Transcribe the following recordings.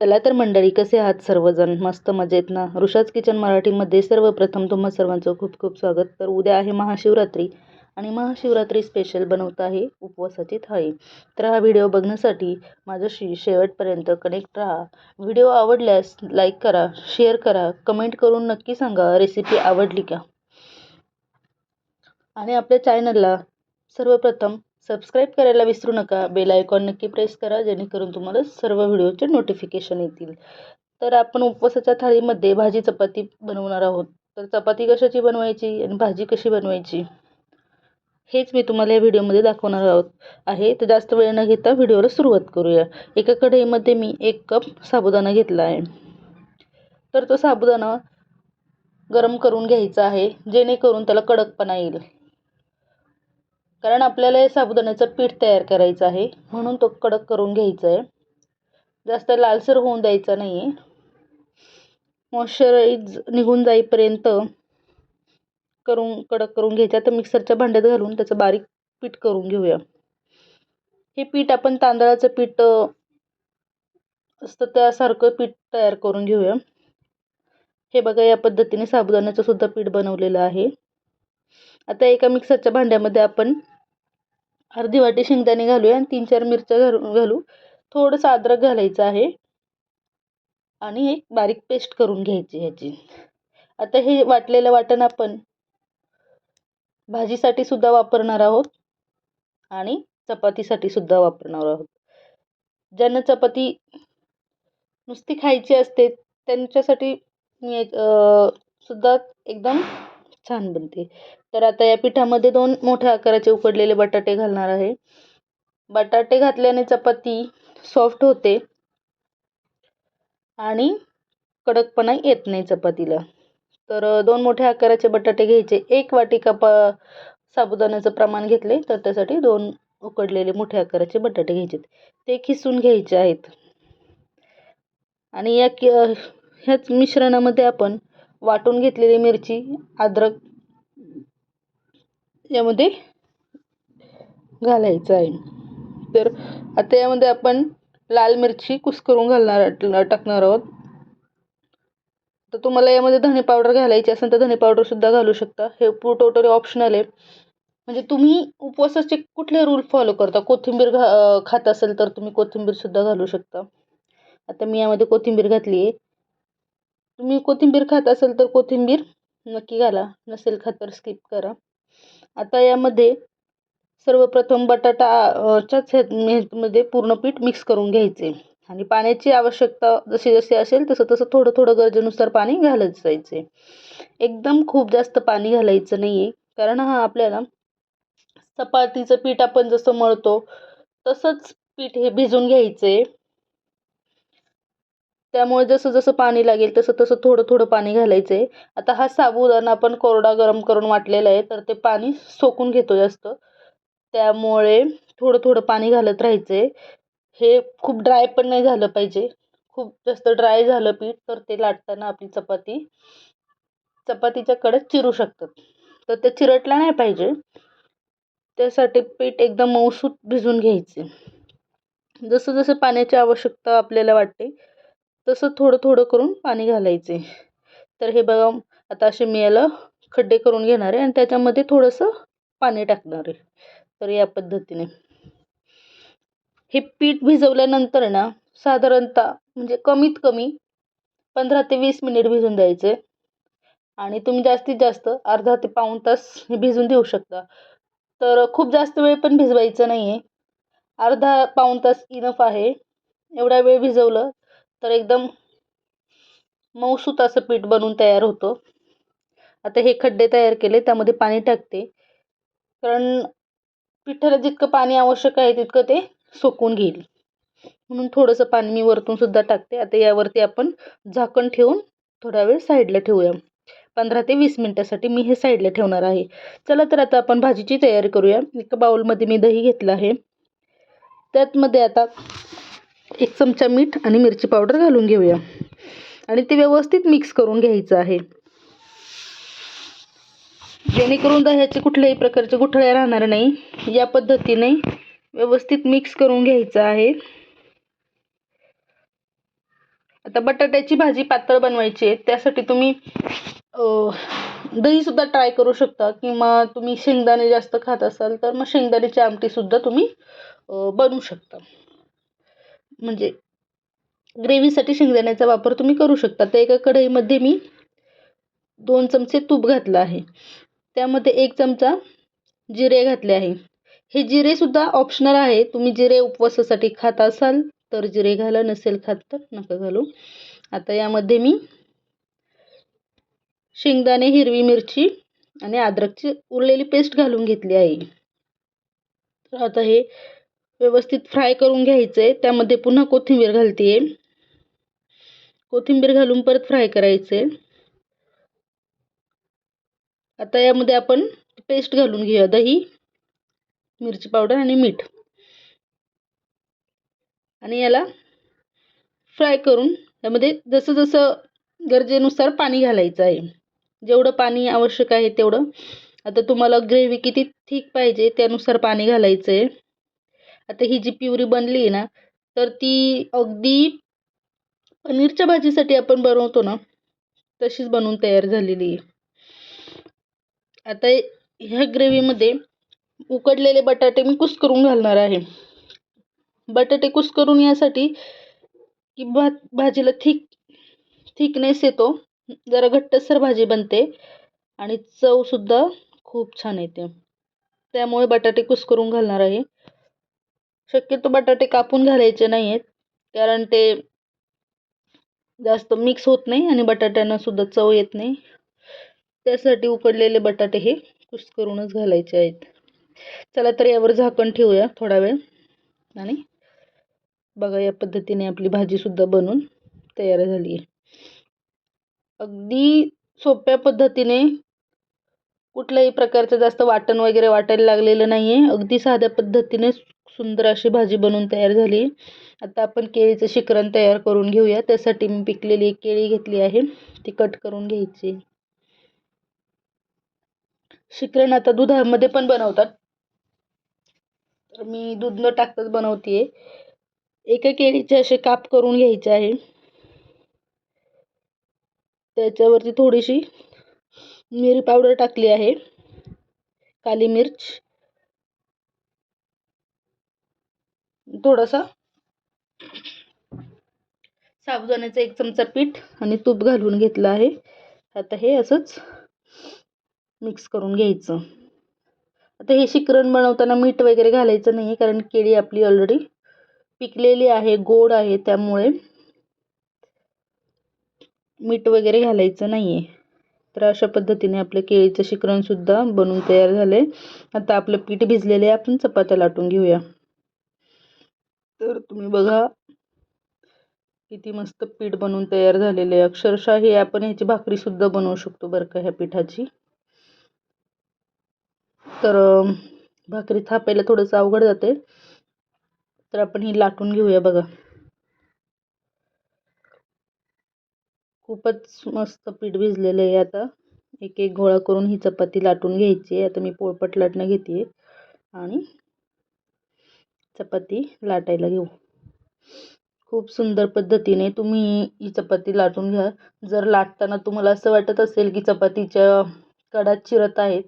चला तर मंडळी, कसे आहात सर्वजण? मस्त मजेत ना? ऋषाच किचन मराठीमध्ये सर्वप्रथम तुम्हा सर्वांचं खूप खूप स्वागत. तर उद्या आहे महाशिवरात्री आणि महाशिवरात्री स्पेशल बनवत आहे उपवासाची थाळी. तर हा व्हिडिओ बघण्यासाठी माझ्याशी शेवटपर्यंत कनेक्ट राहा. व्हिडिओ आवडल्यास लाईक करा, शेअर करा, कमेंट करून नक्की सांगा रेसिपी आवडली का. आणि आपल्या चॅनलला सर्वप्रथम सबस्क्राईब करायला विसरू नका. बेल आयकॉन नक्की प्रेस करा, जेणेकरून तुम्हाला सर्व व्हिडिओचे नोटिफिकेशन येतील. तर आपण उपवासाच्या थाळीमध्ये भाजी चपाती बनवणार आहोत. तर चपाती कशाची बनवायची आणि भाजी कशी बनवायची हेच मी तुम्हाला या व्हिडिओमध्ये दाखवणार आहे. तर जास्त वेळ न घेता व्हिडिओला सुरुवात करूया. एका कढईमध्ये मी 1 कप साबुदाणा घेतला आहे. तर तो साबुदाणा गरम करून घ्यायचा आहे, जेणेकरून त्याला कडकपणा येईल. कारण आपल्याला हे साबुदाण्याचं पीठ तयार करायचं आहे, म्हणून तो कडक करून घ्यायचा आहे. जास्त लालसर होऊन द्यायचा नाही आहे. मॉइश्चराइज निघून जाईपर्यंत कडक करून घ्यायचा. तर मिक्सरच्या भांड्यात घालून त्याचं बारीक पीठ करून घेऊया. हे पीठ आपण तांदळाचं पीठ असतं त्यासारखं पीठ तयार करून घेऊया. हे बघा, या पद्धतीने साबुदाण्याचं सुद्धा पीठ बनवलेलं आहे. आता एका मिक्सरच्या भांड्यामध्ये आपण अर्धी वाटी शेंगदाणे घालूया आणि 3-4 मिरच्या घालू. थोडंसं अद्रक घालायचं आहे आणि एक बारीक पेस्ट करून घ्यायची ह्याची. आता हे वाटलेलं वाटण आपण भाजीसाठी सुद्धा वापरणार आहोत आणि चपातीसाठी सुद्धा वापरणार आहोत. ज्यांना चपाती नुसती खायची असते त्यांच्यासाठी मी सुद्धा एकदम छान बनते. तर आता या पिठामध्ये 2 मोठ्या आकाराचे उकडलेले बटाटे घालणार आहे. बटाटे घातल्याने चपाती सॉफ्ट होते आणि कडकपणा येत नाही चपातीला. तर 2 मोठ्या आकाराचे बटाटे घ्यायचे. 1 वाटी साबुदाण्याचं प्रमाण घेतले, तर त्यासाठी 2 उकडलेले मोठ्या आकाराचे बटाटे घ्यायचे. ते खिसून घ्यायचे आहेत. आणि ह्याच मिश्रणामध्ये आपण वाटून घेतलेली मिरची, अद्रक यामध्ये घालायचं आहे. तर आता यामध्ये आपण लाल मिरची कुस्करून टाकणार आहोत. तर तुम्हाला यामध्ये धने पावडर घालायची असेल तर धने पावडर सुद्धा घालू शकता. हे टोटली ऑप्शनल आहे. म्हणजे तुम्ही उपवासाचे कुठले रूल फॉलो करता. कोथिंबीर खात असेल तर तुम्ही कोथिंबीर सुद्धा घालू शकता. आता मी यामध्ये कोथिंबीर घातली आहे. तुम्ही कोथिंबीर खात असेल तर कोथिंबीर नक्की घाला, नसेल खात तर स्किप करा. आता यामध्ये सर्वप्रथम बटाटाच्याच ह्यामध्ये पूर्ण पीठ मिक्स करून घ्यायचे आणि पाण्याची आवश्यकता जशी जशी असेल तसं तसं थोडं थोडं गरजेनुसार पाणी घालत जायचे. एकदम खूप जास्त पाणी घालायचं नाही आहे, कारण हा आपल्याला चपातीचं पीठ आपण जसं मळतो तसंच पीठ हे भिजून घ्यायचे. त्यामुळे जसं जसं पाणी लागेल तसं तसं थोडं थोडं पाणी घालायचे. आता हा साबुदाणा आपण कोरडा गरम करून वाटलेला आहे, तर ते पाणी सोकून घेतो जास्त. त्यामुळे थोडं थोडं पाणी घालत राहायचे. हे खूप ड्राय पण नाही झालं पाहिजे. खूप जास्त ड्राय झालं पीठ तर ते लाटताना आपली चपातीच्या कडे चिरू शकतात. तर ते चिरटला नाही पाहिजे. त्यासाठी पीठ एकदम मऊसूत भिजून घ्यायचे. जसं जसं पाण्याची आवश्यकता आपल्याला वाटते तसं थोडं थोडं करून पाणी घालायचे. तर हे बघा, आता असे मी याला खड्डे करून घेणार आहे आणि त्याच्यामध्ये थोडंसं पाणी टाकणार आहे. तर या पद्धतीने हे पीठ भिजवल्यानंतर ना साधारणतः म्हणजे कमीत कमी 15 ते 20 मिनिट भिजून द्यायचे. आणि तुम्ही जास्तीत जास्त अर्धा ते पाऊण तास हे भिजून देऊ शकता. तर खूप जास्त वेळ पण भिजवायचं नाही आहे. अर्धा पाऊण तास इनफ आहे. एवढा वेळ भिजवलं तर एकदम मऊसूत असं पीठ बनून तयार होतं. आता हे खड्डे तयार केले, त्यामध्ये पाणी टाकते. कारण पिठाला जितकं पाणी आवश्यक आहे तितकं ते सोकून घेईल, म्हणून थोडंसं पाणी मी वरतून सुद्धा टाकते. आता यावरती आपण झाकण ठेवून थोडा वेळ साईडला ठेवूया. 15 ते 20 मिनिटासाठी मी हे साईडला ठेवणार आहे. चला तर आता आपण भाजीची तयारी करूया. एका बाउलमध्ये मी दही घेतलं आहे. त्यातमध्ये आता 1 चमचा मीठ आणि मिरची पावडर घालून घेऊया आणि ते व्यवस्थित मिक्स करून घ्यायचं आहे, जेणेकरून दह्याचे कुठल्याही प्रकारचे गुठळ्या राहणार नाही. या पद्धतीने व्यवस्थित मिक्स करून घ्यायचं आहे. आता बटाट्याची भाजी पातळ बनवायची आहे, त्यासाठी तुम्ही दहीसुद्धा ट्राय करू शकता, किंवा तुम्ही शेंगदाणे जास्त खात असाल तर मग शेंगदाण्याची आमटीसुद्धा तुम्ही बनवू शकता. म्हणजे ग्रेव्हीसाठी शेंगदाण्याचा वापर तुम्ही करू शकता. तर एका कढईमध्ये मी 2 चमचे तूप घातलं आहे. त्यामध्ये 1 चमचा जिरे घातले आहे. हे जिरेसुद्धा ऑप्शनल आहे. तुम्ही जिरे उपवासासाठी खात असाल तर जिरे घाला, नसेल खात तर नका घालू. आता यामध्ये मी शेंगदाणे, हिरवी मिरची आणि अद्रकची उरलेली पेस्ट घालून घेतली आहे. तर आता हे व्यवस्थित फ्राय करून घ्यायचं आहे. त्यामध्ये पुन्हा कोथिंबीर घालते. कोथिंबीर घालून परत फ्राय करायचे. आता यामध्ये आपण पेस्ट घालून घेऊया. दही, मिरची पावडर आणि मीठ, आणि याला फ्राय करून यामध्ये जसं जसं गरजेनुसार पाणी घालायचं आहे. जेवढं पाणी आवश्यक आहे तेवढं. आता तुम्हाला ग्रेव्ही किती थिक पाहिजे त्यानुसार पाणी घालायचं आहे. आता ही जी प्युरी बनली आहे ना, तर ती अगदी पनीरच्या भाजीसाठी आपण बनवतो ना तशीच बनवून तयार झालेली आहे. आता ह्या ग्रेव्हीमध्ये उकडलेले बटाटे मी कुस्करून घालणार आहे. बटाटे कुस्करून यासाठी की भाजीला थिकनेस येतो, जरा घट्टसर भाजी बनते आणि चवसुद्धा खूप छान येते. त्यामुळे बटाटे कुस्करून घालणार आहे. शक्यतो बटाटे कापून घालायचे नाही आहेत, कारण ते जास्त मिक्स होत नाही आणि बटाट्यांना सुद्धा चव येत नाही. त्यासाठी उकडलेले बटाटे हे कुस्करूनच घालायचे आहेत. चला तर यावर झाकण ठेवूया थोडा वेळ, आणि बघा या पद्धतीने आपली भाजीसुद्धा बनून तयार झाली आहे. अगदी सोप्या पद्धतीने, कुठल्याही प्रकारचं जास्त वाटण वगैरे वाटायला लागलेलं नाही आहे. अगदी साध्या पद्धतीने सुंदर अशी भाजी बनवून तयार झाली. आता आपण केळीचं शिकरण तयार करून घेऊया. त्यासाठी मी पिकलेली एक केळी घेतली आहे, ती कट करून घ्यायची. शिकरण आता दुधामध्ये पण बनवतात, तर मी दूध न टाकताच बनवते. एका केळीचे असे काप करून घ्यायचे आहे. त्याच्यावरती थोडीशी मिरी पावडर टाकली आहे, काली मिर्च, थोडासा साबुदाण्याचं 1 चमचा पीठ आणि तूप घालून घेतलं आहे. आता हे असंच मिक्स करून घ्यायचं. आता हे शिकरण बनवताना मीठ वगैरे घालायचं नाही, कारण केळी आपली ऑलरेडी पिकलेली आहे, गोड आहे, त्यामुळे मीठ वगैरे घालायचं नाही आहे. तर अशा पद्धतीने आपलं केळीचं शिकरणसुद्धा बनवून तयार झालं आहे. आता आपलं पीठ भिजलेलं आहे, आपण चपात्या लाटून घेऊया. तर तुम्ही बघा किती मस्त पीठ बनवून तयार झालेलं आहे. अक्षरशः हे आपण ह्याची भाकरीसुद्धा बनवू शकतो बरं का ह्या पिठाची. तर भाकरी थापायला थोडंसं अवघड जाते, तर आपण ही लाटून घेऊया. बघा खूपच मस्त पीठ भिजलेलं आहे. आता एक एक गोळा करून ही चपाती लाटून घ्यायची आहे. आता मी पोळपाट लाटणं घेते आणि चपाती लाटायला घेऊ. खूप सुंदर पद्धतीने तुम्ही ही चपाती लाटून घ्या. जर लाटताना तुम्हाला असं वाटत असेल की चपातीच्या कडा चिरत आहेत,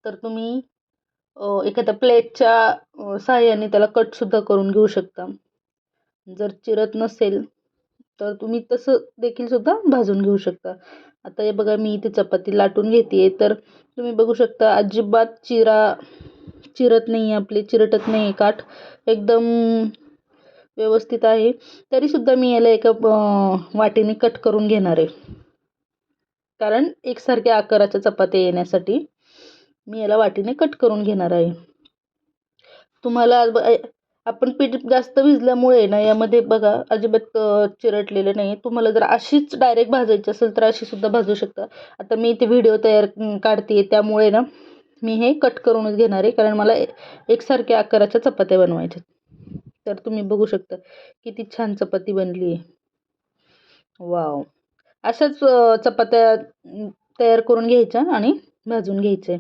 तर तुम्ही एखाद्या प्लेटच्या साहाय्याने त्याला कटसुद्धा करून घेऊ शकता. जर चिरत नसेल तर तुम्ही तसं देखील सुद्धा भाजून घेऊ शकता. आता हे बघा मी इथे चपाती लाटून घेते, तर तुम्ही बघू शकता अजिबात चिरत नाही, आपली चिरटत नाही काठ, एकदम व्यवस्थित आहे. तरीसुद्धा मी याला एका वाटीने कट करून घेणार आहे, कारण एकसारख्या आकाराच्या चपात्या येण्यासाठी मी याला वाटीने कट करून घेणार आहे. तुम्हाला आपण पीठ जास्त भिजल्यामुळे ना यामध्ये बघा अजिबात चिरटलेलं नाही. तुम्हाला जर अशीच डायरेक्ट भाजायची असेल तर अशी सुद्धा भाजू शकता. आता मी इथे व्हिडिओ काढते, त्यामुळे ना मी हे कट करूनच घेणार आहे, कारण मला एकसारख्या आकाराच्या चपात्या बनवायच्या. तर तुम्ही बघू शकता किती छान चपाती बनली आहे. वाव, अशाच चपात्या तयार करून घ्यायच्या आणि भाजून घ्यायचे.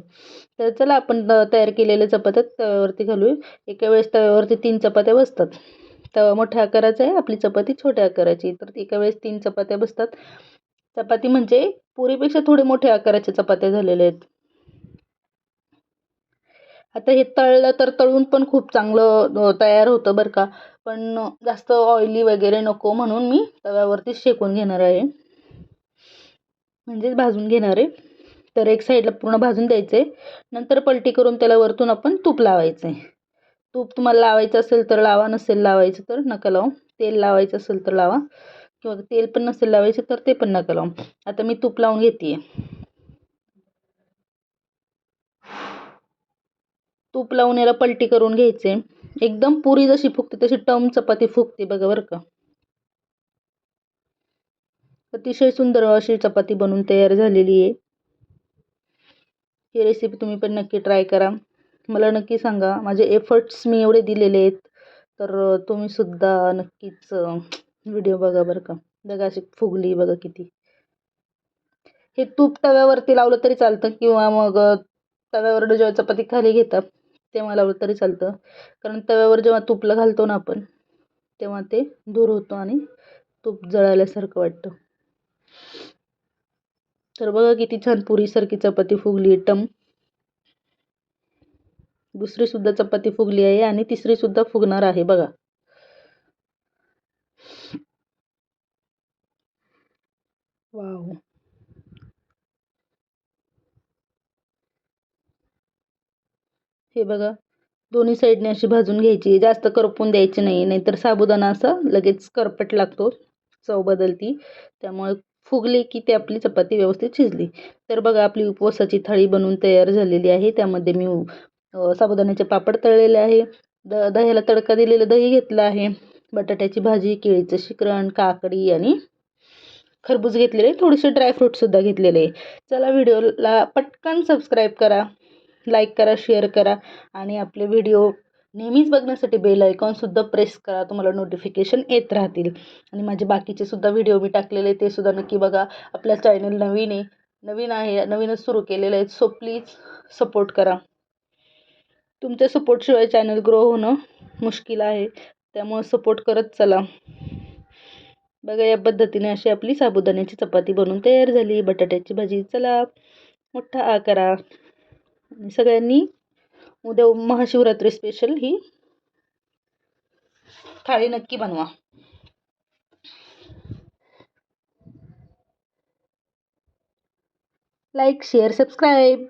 तर चला आपण तयार केलेल्या चपात्या तव्यावरती घालूया. एका वेळेस तव्यावरती 3 चपात्या बसतात. तवा मोठ्या आकाराचा आहे, आपली चपाती छोट्या आकाराची. तर एका वेळेस 3 चपात्या बसतात. चपाती म्हणजे पुरीपेक्षा थोडे मोठ्या आकाराच्या चपात्या झालेल्या आहेत. आता हे तळलं तर तळून पण खूप चांगलं तयार होतं बरं का. पण जास्त ऑइली वगैरे नको म्हणून मी तव्यावरतीच शेकून घेणार आहे. म्हणजेच भाजून घेणार आहे. तर एक साईडला पूर्ण भाजून द्यायचे. नंतर पलटी करून त्याला वरतून आपण तूप लावायचं आहे. तूप तुम्हाला लावायचं असेल तर लावा, नसेल लावायचं तर नका लावू. तेल लावायचं असेल तर लावा किंवा तेल पण नसेल लावायचं तर ते पण नका लावू. आता मी तूप लावून घेते. तूप लावून याला पलटी करून घ्यायचे. एकदम पुरी जशी फुगते तशी टम चपाती फुगते बघा बरं का. अतिशय सुंदर अशी चपाती बनून तयार झालेली आहे. ही रेसिपी तुम्ही पण नक्की ट्राय करा. मला नक्की सांगा, माझे एफर्ट्स मी एवढे दिलेले आहेत तर तुम्ही सुद्धा नक्कीच व्हिडिओ बघा बरं का. बघा अशी फुगली बघा किती. हे तूप तव्यावरती लावलं तरी चालतं किंवा मग तव्यावर जेव्हा चपाती खाली घेतात तेव्हा लावलं तरी चालतं. कारण तव्यावर जेव्हा तूपला घालतो ना आपण तेव्हा ते दूर होतं आणि तूप जळाल्यासारखं वाटतं. तर बघा किती छान पुरीसारखी चपाती फुगली टम. दुसरी सुद्धा चपाती फुगली आहे आणि तिसरी सुद्धा फुगणार आहे बघा. वाव. हे बघा दोन्ही साईडने अशी भाजून घ्यायची, जास्त करपून द्यायची नाही, नाहीतर साबुदाणा असा लगेच करपट लागतो, चव बदलती. त्यामुळे फुगली की ती आपली चपाती व्यवस्थित शिजली. तर बघा आपली उपवासाची थाळी बनवून तयार झालेली आहे. त्यामध्ये मी साबुदाण्याचे पापड तळलेले आहे, दह्याला तडका दिलेलं दही घेतलं आहे, बटाट्याची भाजी, केळीचं शिकरण, काकडी आणि खरबूज घेतलेले, थोडेसे ड्रायफ्रूटसुद्धा घेतलेले. चला व्हिडिओला पटकन सबस्क्राईब करा, लाईक करा, शेअर करा आणि आपले व्हिडिओ नेहमीच बघण्यासाठी बेल आयकॉनसुद्धा प्रेस करा. तुम्हाला नोटिफिकेशन येत राहतील. आणि माझे बाकीचे सुद्धा व्हिडिओ मी टाकलेले ते सुद्धा नक्की बघा. आपल्या चॅनल नवीन आहे, नवीनच सुरू केलेलं आहे. सो प्लीज सपोर्ट करा. तुमच्या सपोर्टशिवाय चॅनल ग्रो होणं मुश्किल आहे, त्यामुळे सपोर्ट करत चला. बघा या पद्धतीने अशी आपली साबुदाण्याची चपाती बनवून तयार झाली. बटाट्याची भाजी चला मोठा आकारा. आणि सगळ्यांनी उद्या महाशिवरात्री स्पेशल ही थाळी नक्की बनवा. Like, share, subscribe.